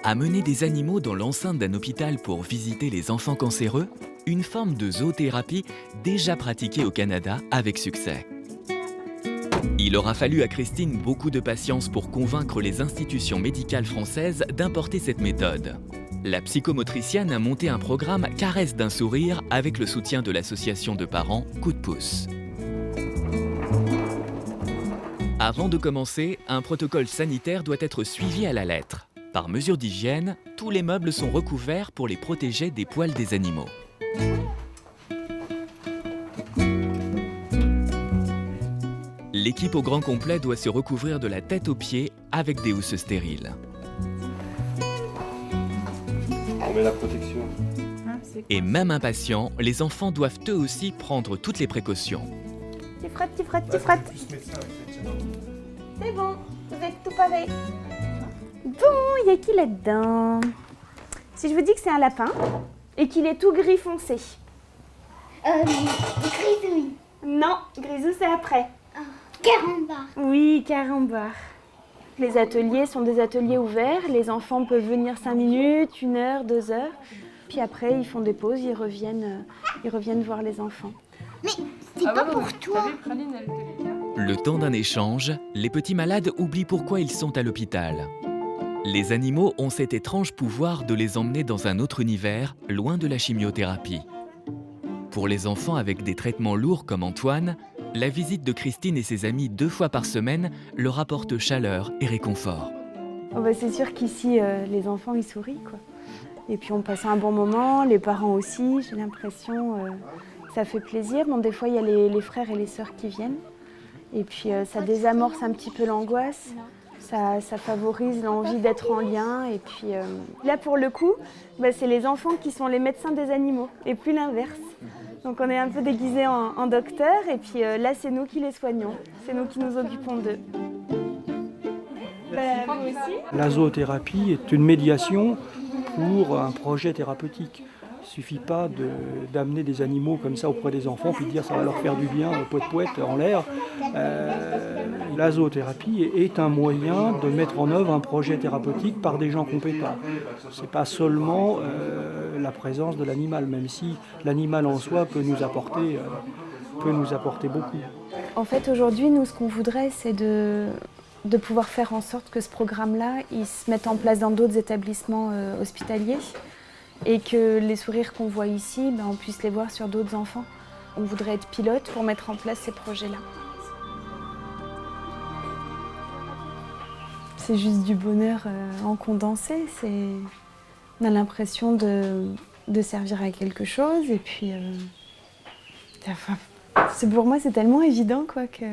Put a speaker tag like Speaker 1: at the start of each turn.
Speaker 1: Amener des animaux dans l'enceinte d'un hôpital pour visiter les enfants cancéreux, une forme de zoothérapie déjà pratiquée au Canada avec succès. Il aura fallu à Christine beaucoup de patience pour convaincre les institutions médicales françaises d'importer cette méthode. La psychomotricienne a monté un programme Caresse d'un sourire avec le soutien de l'association de parents Coup de pouce. Avant de commencer, un protocole sanitaire doit être suivi à la lettre. Par mesure d'hygiène, tous les meubles sont recouverts pour les protéger des poils des animaux. L'équipe au grand complet doit se recouvrir de la tête aux pieds avec des housses stériles.
Speaker 2: On met la protection.
Speaker 1: Et même impatients, les enfants doivent eux aussi prendre toutes les précautions.
Speaker 3: Tu frottes, tu frottes, tu frottes. C'est bon, vous êtes tout pareil. Bon, il y a qui là-dedans? Si je vous dis que c'est un lapin et qu'il est tout gris foncé.
Speaker 4: Grisouille.
Speaker 3: Non, grisou c'est après.
Speaker 4: Carambar.
Speaker 3: Oui, carambar. Les ateliers sont des ateliers ouverts. Les enfants peuvent venir 5 minutes, 1 heure, 2 heures. Puis après, ils font des pauses, ils reviennent voir les enfants.
Speaker 4: Mais c'est pas pour toi.
Speaker 1: Le temps d'un échange, les petits malades oublient pourquoi ils sont à l'hôpital. Les animaux ont cet étrange pouvoir de les emmener dans un autre univers, loin de la chimiothérapie. Pour les enfants avec des traitements lourds comme Antoine, la visite de Christine et ses amis 2 fois par semaine leur apporte chaleur et réconfort.
Speaker 3: Oh bah c'est sûr qu'ici, les enfants, ils sourient, quoi. Et puis on passe un bon moment, les parents aussi, j'ai l'impression, ça fait plaisir. Bon, des fois, il y a les frères et les sœurs qui viennent. Et puis ça désamorce un petit peu l'angoisse, ça favorise l'envie d'être en lien. Et puis là, pour le coup, bah, c'est les enfants qui sont les médecins des animaux, et plus l'inverse. Donc on est un peu déguisés en docteurs, et puis là, c'est nous qui les soignons, c'est nous qui nous occupons d'eux. Bah, vous aussi.
Speaker 5: La zoothérapie est une médiation pour un projet thérapeutique. Il ne suffit pas d'amener des animaux comme ça auprès des enfants puis de dire ça va leur faire du bien, poète en l'air. La zoothérapie est un moyen de mettre en œuvre un projet thérapeutique par des gens compétents. Ce n'est pas seulement la présence de l'animal, même si l'animal en soi peut nous apporter beaucoup.
Speaker 3: En fait, aujourd'hui, nous, ce qu'on voudrait, c'est de pouvoir faire en sorte que ce programme-là, il se mette en place dans d'autres établissements hospitaliers et que les sourires qu'on voit ici, ben, on puisse les voir sur d'autres enfants. On voudrait être pilote pour mettre en place ces projets-là. C'est juste du bonheur en condensé. On a l'impression de servir à quelque chose et puis pour moi, c'est tellement évident quoi, que